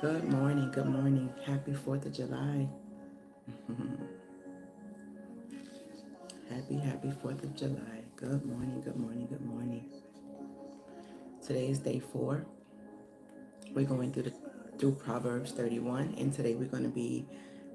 Good morning, good morning. Happy 4th of July. Happy 4th of July. Good morning, good morning, good morning. Today is day 4. We're going through Proverbs 31, and today we're going to be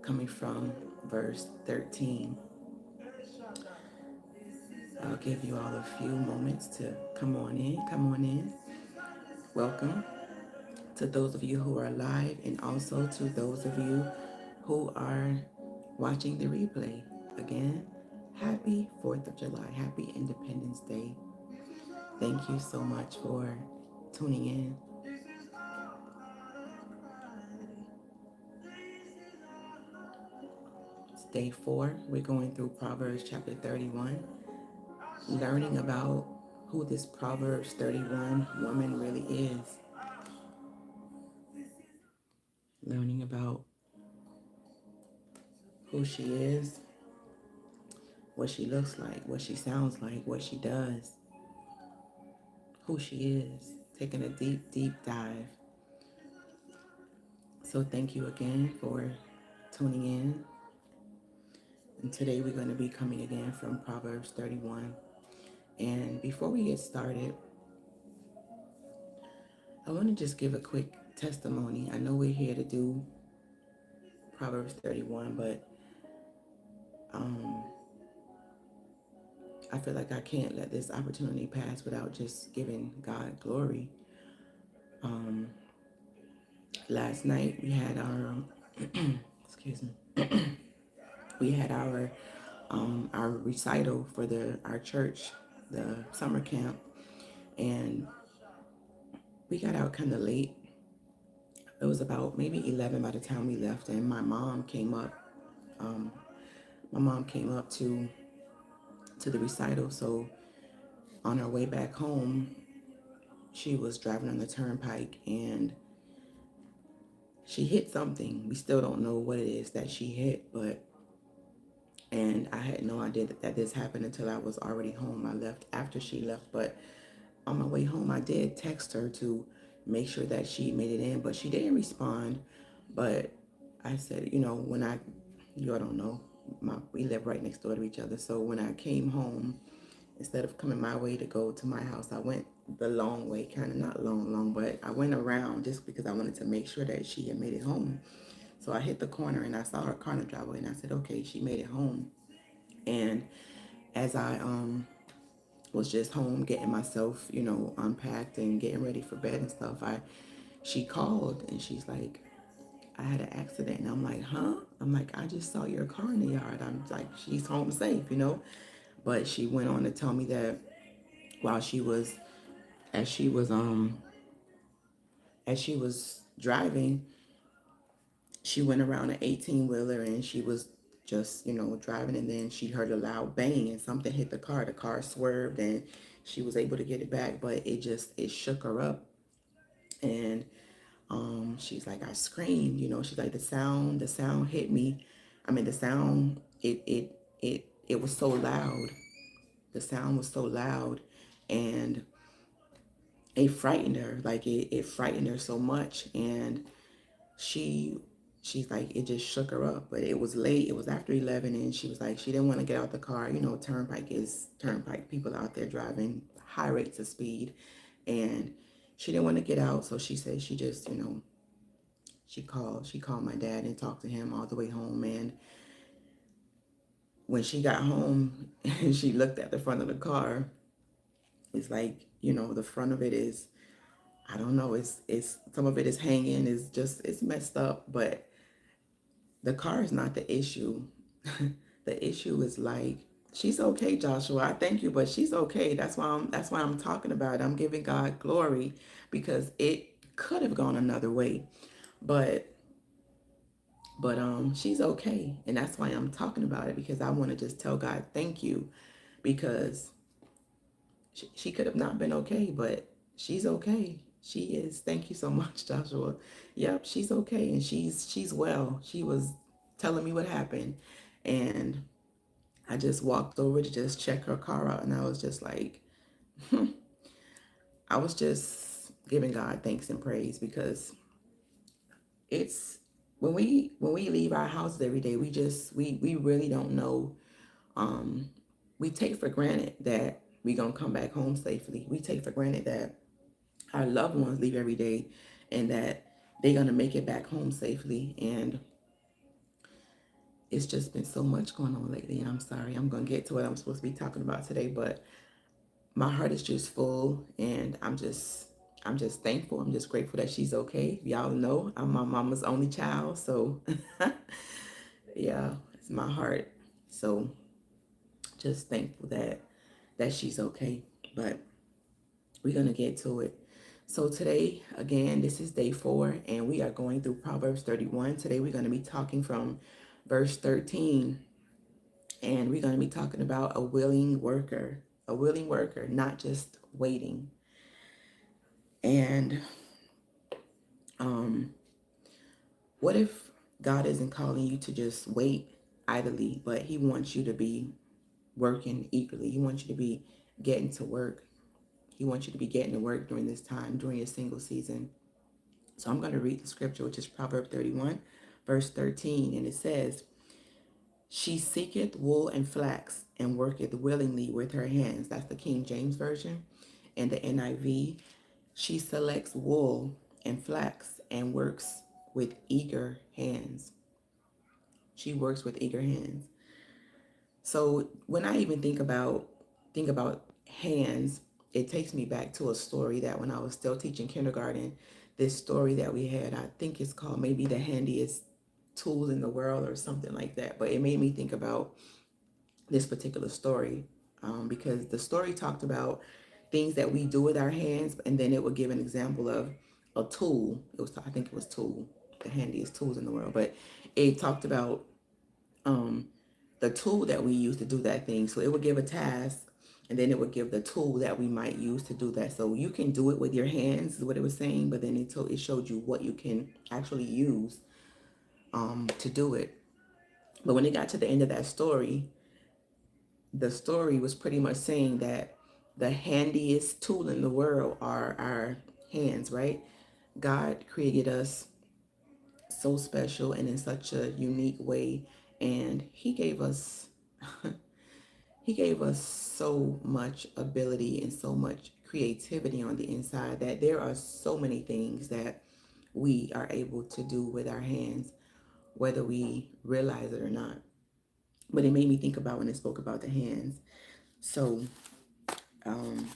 coming from verse 13. I'll give you all a few moments to come on in. Come on in. Welcome to those of you who are live, and also to those of you who are watching the replay. Again, happy 4th of July. Happy Independence Day. Thank you so much for tuning in. It's day 4. We're going through Proverbs chapter 31, learning about who this Proverbs 31 woman really is. Learning about who she is, what she looks like, what she sounds like, what she does, who she is. Taking a deep, deep dive. So thank you again for tuning in. And today we're going to be coming again from Proverbs 31. And before we get started, I want to just give a quick testimony. I know we're here to do Proverbs 31, but I feel like I can't let this opportunity pass without just giving God glory. Last night we had our, excuse me, we had our recital for our church, the summer camp, and we got out kind of late. It was about maybe 11 by the time we left, and my mom came up. My mom came up to the recital. So on her way back home, she was driving on the turnpike and she hit something. We still don't know what it is that she hit, and I had no idea that this happened until I was already home. I left after she left, but on my way home, I did text her to make sure that she made it in, but she didn't respond. But I said, you all don't know, we live right next door to each other. So when I came home, instead of coming my way to go to my house, I went the long way, kind of not long, but I went around just because I wanted to make sure that she had made it home. So I hit the corner and I saw her car in the driveway, and I said, okay, she made it home. And as I was just home getting myself, unpacked and getting ready for bed and stuff, she called and she's like, I had an accident. And I'm like, huh? I'm like, I just saw your car in the yard. I'm like, she's home safe. But she went on to tell me that while as she was as she was driving, she went around an 18-wheeler and she was just, driving, and then she heard a loud bang and something hit the car. The car swerved and she was able to get it back, but it shook her up. And she's like, I screamed, she's like, the sound hit me. I mean, the sound, it was so loud. The sound was so loud, and it frightened her. Like it frightened her so much. And she she's like, it just shook her up. But it was late. It was after 11, and she was like, she didn't want to get out the car. Turnpike people out there driving high rates of speed, and she didn't want to get out. So she said she just, she called my dad and talked to him all the way home. And when she got home and she looked at the front of the car, it's like, the front of it is, I don't know, it's some of it is hanging, it's messed up, but the car is not the issue. The issue is like, she's okay, Joshua. I thank you, but she's okay. That's why I'm talking about it. I'm giving God glory, because it could have gone another way. But she's okay. And that's why I'm talking about it, because I want to just tell God thank you, because she could have not been okay, but she's okay. She is. Thank you so much, Joshua. Yep, she's okay, and she's well. She was telling me what happened, and I just walked over to just check her car out, and I was just like, I was just giving God thanks and praise, because it's when we leave our houses every day, we really don't know. um we take for granted that we gonna come back home safely. We take for granted that our loved ones leave every day and that they're gonna make it back home safely. And it's just been so much going on lately, and I'm sorry, I'm gonna get to what I'm supposed to be talking about today, but my heart is just full, and I'm just thankful. I'm just grateful that she's okay. Y'all know I'm my mama's only child, so yeah, it's my heart. So just thankful that she's okay. But we're gonna get to it. So today, again, this is day 4, and we are going through Proverbs 31. Today we're gonna be talking from verse 13, and we're gonna be talking about a willing worker, not just waiting. And um, what if God isn't calling you to just wait idly, but He wants you to be working eagerly? He wants you to be getting to work. He wants you to be getting to work during this time, during your single season. So I'm going to read the scripture, which is Proverbs 31, verse 13. And it says, "She seeketh wool and flax, and worketh willingly with her hands." That's the King James Version. And the NIV, "She selects wool and flax and works with eager hands." She works with eager hands. So when I even think about hands, it takes me back to a story that when I was still teaching kindergarten, this story that we had, I think it's called maybe the handiest tools in the world or something like that. But it made me think about this particular story, because the story talked about things that we do with our hands, and then it would give an example of a tool. I think it was tool, the handiest tools in the world. But it talked about um, the tool that we use to do that thing. So it would give a task, and then it would give the tool that we might use to do that. So you can do it with your hands, is what it was saying, but then it showed you what you can actually use to do it. But when it got to the end of that story, the story was pretty much saying that the handiest tool in the world are our hands, right? God created us so special and in such a unique way, and he gave us so much ability and so much creativity on the inside that there are so many things that we are able to do with our hands, whether we realize it or not. But it made me think about when it spoke about the hands. So um,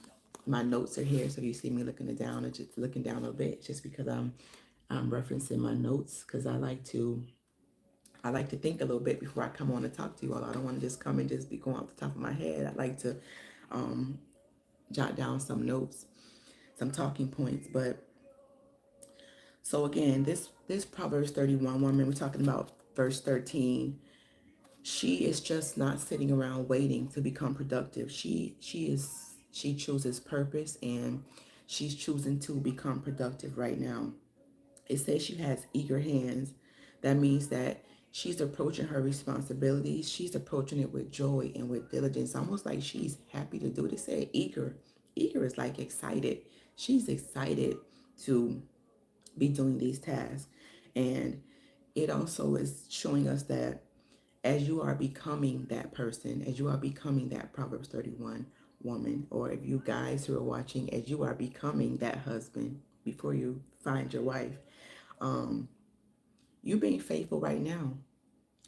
my notes are here. So if you see me looking down or just looking down a bit, just because I'm referencing my notes, because I like to think a little bit before I come on to talk to you all. I don't want to just come and just be going off the top of my head. I like to um, jot down some notes, some talking points. But so again, this Proverbs 31 woman, we're talking about verse 13. She is just not sitting around waiting to become productive. She chooses purpose, and she's choosing to become productive right now. It says she has eager hands. That means that she's approaching her responsibilities. She's approaching it with joy and with diligence, almost like she's happy to do it. It said eager. Eager is like excited. She's excited to be doing these tasks. And it also is showing us that as you are becoming that person, as you are becoming that Proverbs 31 woman, or if you guys who are watching, as you are becoming that husband before you find your wife, um, you being faithful right now.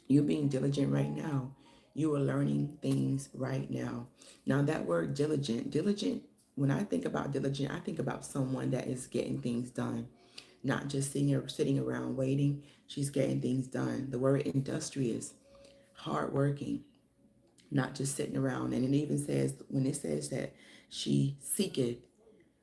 You being diligent right now. You are learning things right now. Now that word diligent, when I think about diligent, I think about someone that is getting things done, not just sitting around waiting. She's getting things done. The word industrious, hardworking, not just sitting around. And it even says, when it says that she seeketh,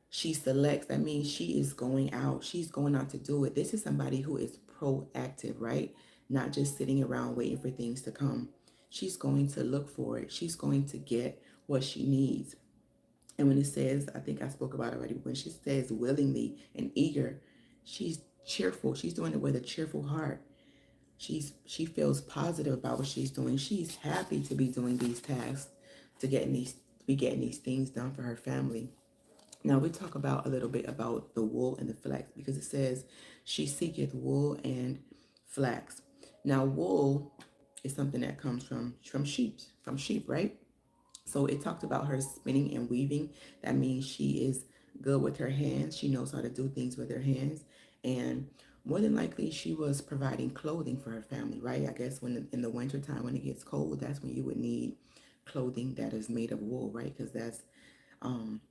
she selects, that means she is going out. She's going out to do it. This is somebody who is proactive, right? Not just sitting around waiting for things to come. She's going to look for it. She's going to get what she needs. And when it says, I think I spoke about it already, when she says willingly and eager, she's cheerful. She's doing it with a cheerful heart. She feels positive about what she's doing. She's happy to be doing these tasks, to be getting these things done for her family. Now we talk about a little bit about the wool and the flax because it says she seeketh wool and flax. Now wool is something that comes from sheep, right? So it talked about her spinning and weaving. That means she is good with her hands. She knows how to do things with her hands. And more than likely, she was providing clothing for her family, right? I guess when in the winter time, when it gets cold, that's when you would need clothing that is made of wool, right? Because that's um,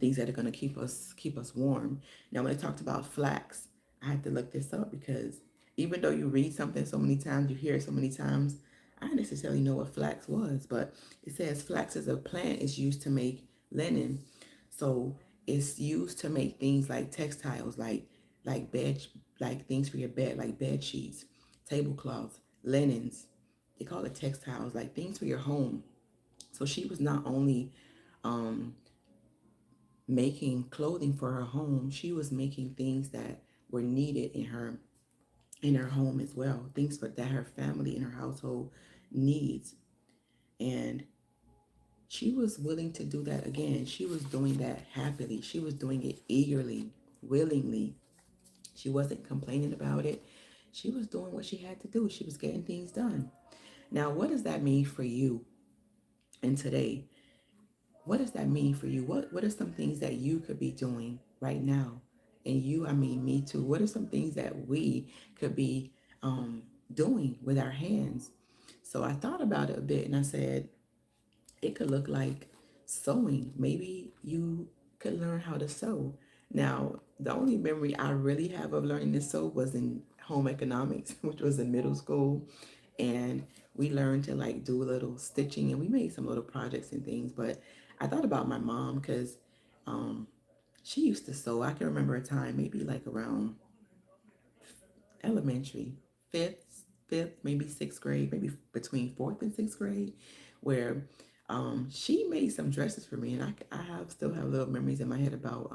things that are going to keep us warm. Now, when it talked about flax, I had to look this up because even though you read something so many times, you hear it so many times, I didn't necessarily know what flax was, but it says flax is a plant is used to make linen. So it's used to make things like textiles, like bed, like things for your bed, like bed sheets, tablecloths, linens. They call it textiles, like things for your home. So she was not only um, making clothing for her home, she was making things that were needed in her home as well, things for that her family and her household needs. And she was willing to do that again. She was doing that happily. She was doing it eagerly, willingly. She wasn't complaining about it. She was doing what she had to do. She was getting things done. Now, what does that mean for you in today? What does that mean for you? What are some things that you could be doing right now? And you, I mean me too. What are some things that we could be doing with our hands? So I thought about it a bit and I said it could look like sewing. Maybe you could learn how to sew. Now, the only memory I really have of learning to sew was in home economics, which was in middle school. And we learned to like do a little stitching and we made some little projects and things. But I thought about my mom because um, she used to sew. I can remember a time, maybe like around elementary, fifth, maybe sixth grade, maybe between fourth and sixth grade, where she made some dresses for me, and I have still have little memories in my head about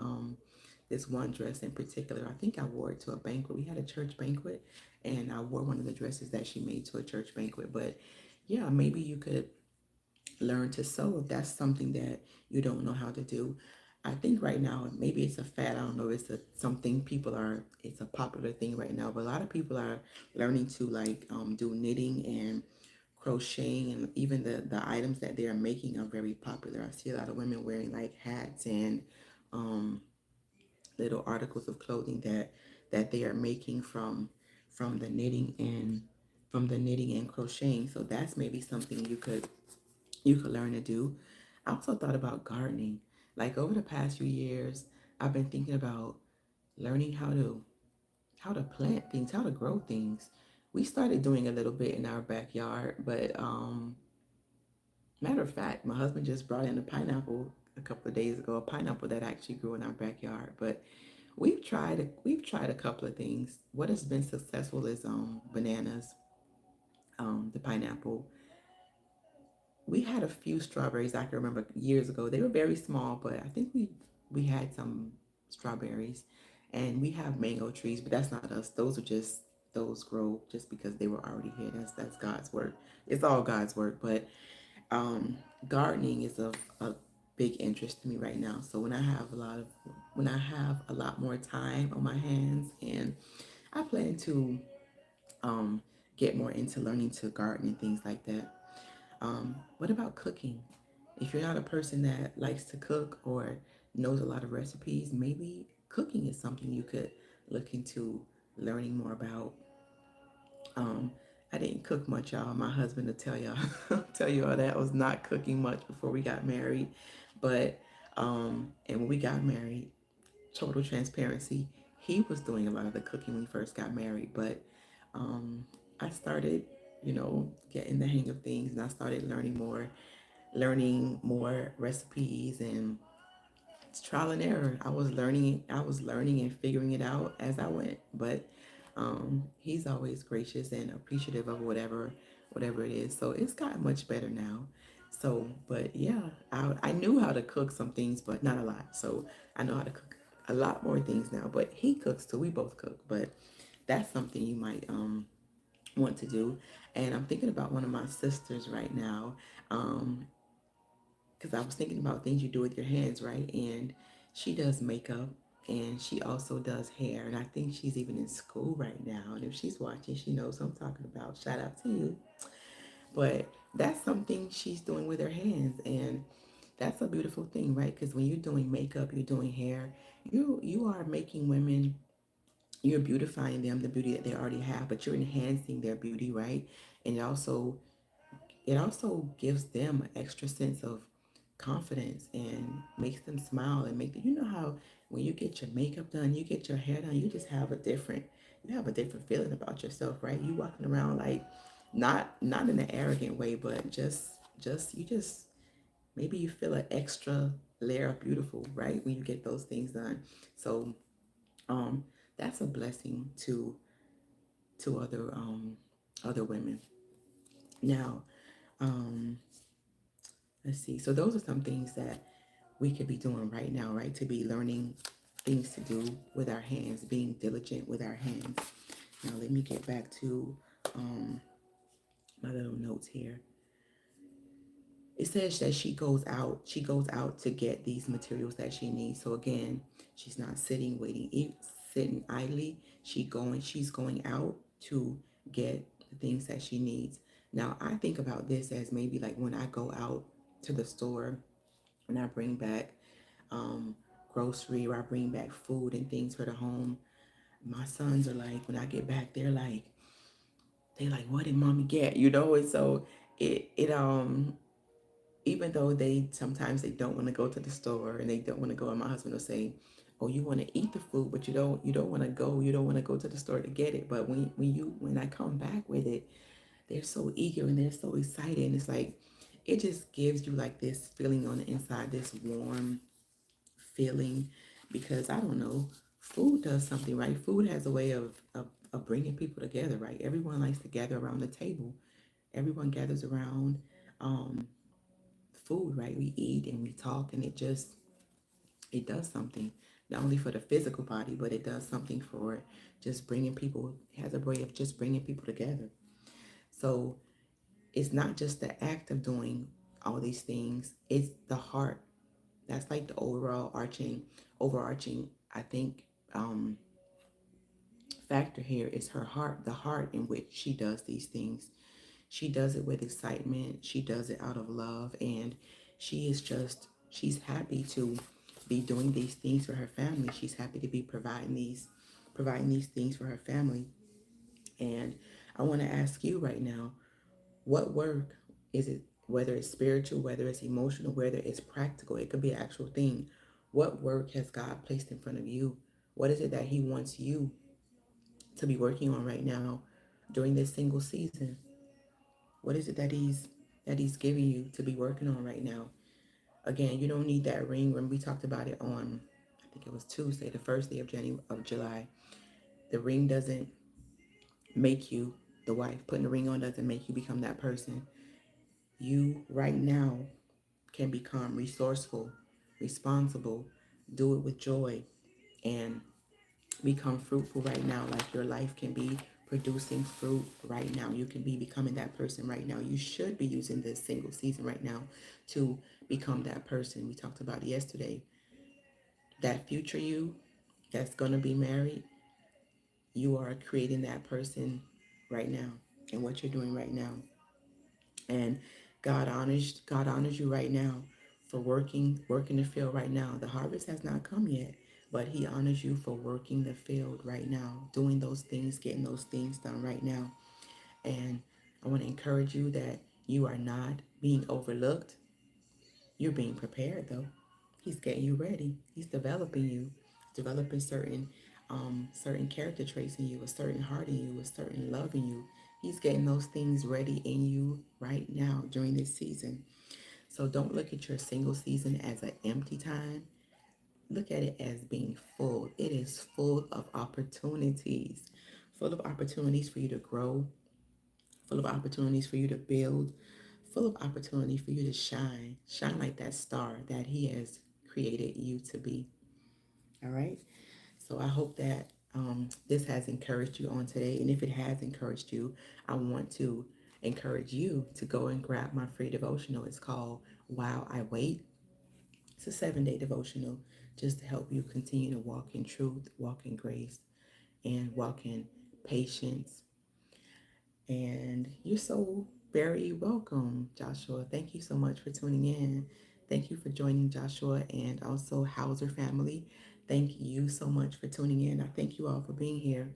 this one dress in particular. I think I wore it to a banquet. We had a church banquet, and I wore one of the dresses that she made to a church banquet. But yeah, maybe you could learn to sew if that's something that you don't know how to do. I think right now maybe it's a fad. I don't know. Something people are. It's a popular thing right now, but a lot of people are learning to like do knitting and crocheting, and even the items that they are making are very popular. I see a lot of women wearing like hats and um, little articles of clothing that they are making from the knitting and crocheting. So that's maybe something you could learn to do. I also thought about gardening. Like over the past few years, I've been thinking about learning how to plant things, how to grow things. We started doing a little bit in our backyard, but matter of fact, my husband just brought in a pineapple a couple of days ago, a pineapple that actually grew in our backyard. But we've tried a couple of things. What has been successful is bananas, the pineapple. We had a few strawberries I can remember years ago. They were very small, but I think we had some strawberries, and we have mango trees, but that's not us. Those grow just because they were already here. That's God's work. It's all God's work, but um, gardening is a big interest to me right now. So when I have a lot more time on my hands, and I plan to um, get more into learning to garden and things like that. What about cooking? If you're not a person that likes to cook or knows a lot of recipes, maybe cooking is something you could look into learning more about. Um, I didn't cook much, y'all. My husband will tell y'all, tell you all that I was not cooking much before we got married. But and when we got married, total transparency, he was doing a lot of the cooking when we first got married. But um, I started, getting the hang of things, and I started learning more recipes, and it's trial and error. I was learning and figuring it out as I went. But he's always gracious and appreciative of whatever it is. So it's gotten much better now. So, but yeah, I knew how to cook some things, but not a lot. So I know how to cook a lot more things now. But he cooks too. We both cook. But that's something you might want to do. And I'm thinking about one of my sisters right now. Because I was thinking about things you do with your hands, right? And she does makeup and she also does hair. And I think she's even in school right now. And if she's watching, she knows what I'm talking about. Shout out to you. But that's something she's doing with her hands. And that's a beautiful thing, right? Because when you're doing makeup, you're doing hair, you are making women, you're beautifying them, the beauty that they already have, but you're enhancing their beauty, right? And it also gives them an extra sense of confidence and makes them smile and make them, you know how when you get your makeup done, you get your hair done, you have a different feeling about yourself, right? You walking around like not in an arrogant way, but just maybe you feel an extra layer of beautiful, right? When you get those things done. So um that's a blessing to other women. Now, um let's see. So those are some things that we could be doing right now, right? To be learning things to do with our hands, being diligent with our hands. Now let me get back to um, my little notes here. It says that she goes out to get these materials that she needs. So again, she's not sitting waiting, sitting idly. She's going out to get the things that she needs. Now I think about this as maybe like when I go out to the store and I bring back um, grocery or I bring back food and things for the home. My sons are like, when I get back, they like, what did mommy get? And so it even though they don't want to go to the store and they don't want to go, and my husband will say, oh, you want to eat the food, but you don't want to go to the store to get it. But when I come back with it, they're so eager and they're so excited, and it's like it just gives you like this feeling on the inside, this warm feeling, because I don't know, food does something, right? Food has a way of bringing people together, right? Everyone likes to gather around the table. Everyone gathers around um, food, right? We eat and we talk, and it does something not only for the physical body, but it does something for just bringing people. It has a way of just bringing people together. So it's not just the act of doing all these things; it's the heart. That's like the overarching, I think, factor here is her heart, the heart in which she does these things. She does it with excitement. She does it out of love. And she's happy to be doing these things for her family. She's happy to be providing these things for her family. And I want to ask you right now, what work is it, whether it's spiritual, whether it's emotional, whether it's practical, it could be an actual thing. What work has God placed in front of you? What is it that He wants you to be working on right now during this single season? What is it that He's giving you to be working on right now? Again, you don't need that ring. When we talked about it on, I think it was Tuesday, the first day of July. The ring doesn't make you the wife. Putting the ring on doesn't make you become that person. You right now can become resourceful, responsible, do it with joy, and become fruitful right now. Like your life can be producing fruit right now. You can be becoming that person right now. You should be using this single season right now to become that person. We talked about yesterday. That future you that's going to be married, you are creating that person right now and what you're doing right now. And God honors you right now for working the field right now. The harvest has not come yet, but He honors you for working the field right now, doing those things, getting those things done right now. And I want to encourage you that you are not being overlooked. You're being prepared though. He's getting you ready. He's developing you, developing certain character traits in you, a certain heart in you, a certain love in you. He's getting those things ready in you right now during this season. So don't look at your single season as an empty time. Look at it as being full. It is full of opportunities for you to grow, full of opportunities for you to build, full of opportunity for you to shine like that star that He has created you to be. All right. So I hope that this has encouraged you on today. And if it has encouraged you, I want to encourage you to go and grab my free devotional. It's called While I Wait. It's a 7-day devotional just to help you continue to walk in truth, walk in grace, and walk in patience. And you're so very welcome, Joshua. Thank you so much for tuning in. Thank you for joining Joshua and also Hauser family. Thank you so much for tuning in. I thank you all for being here.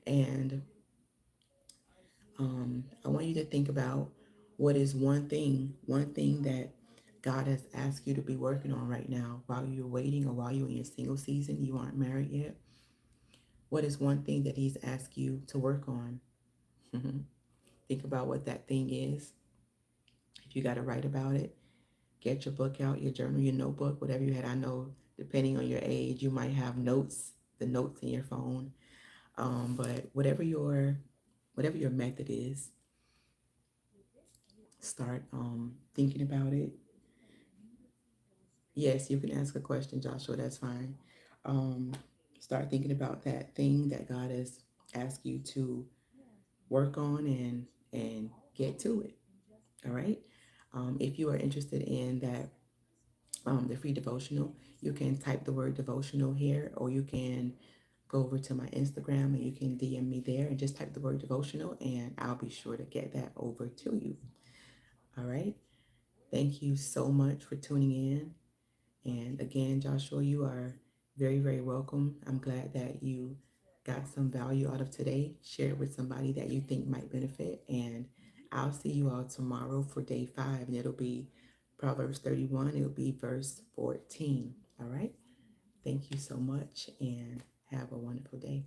And I want you to think about what is one thing that God has asked you to be working on right now while you're waiting or while you're in your single season, you aren't married yet. What is one thing that He's asked you to work on? Think about what that thing is. If you got to write about it, get your book out, your journal, your notebook, whatever you had. I know depending on your age, you might have notes, the notes in your phone. But whatever your method is, start thinking about it. Yes, you can ask a question, Joshua. That's fine. Um, Start thinking about that thing that God has asked you to work on and get to it. All right. If you are interested in that, the free devotional, you can type the word devotional here, or you can go over to my Instagram and you can DM me there and just type the word devotional, and I'll be sure to get that over to you. All right. Thank you so much for tuning in. And again, Joshua, you are very, very welcome. I'm glad that you got some value out of today. Share it with somebody that you think might benefit. And I'll see you all tomorrow for day 5. And it'll be Proverbs 31. It'll be verse 14. All right. Thank you so much and have a wonderful day.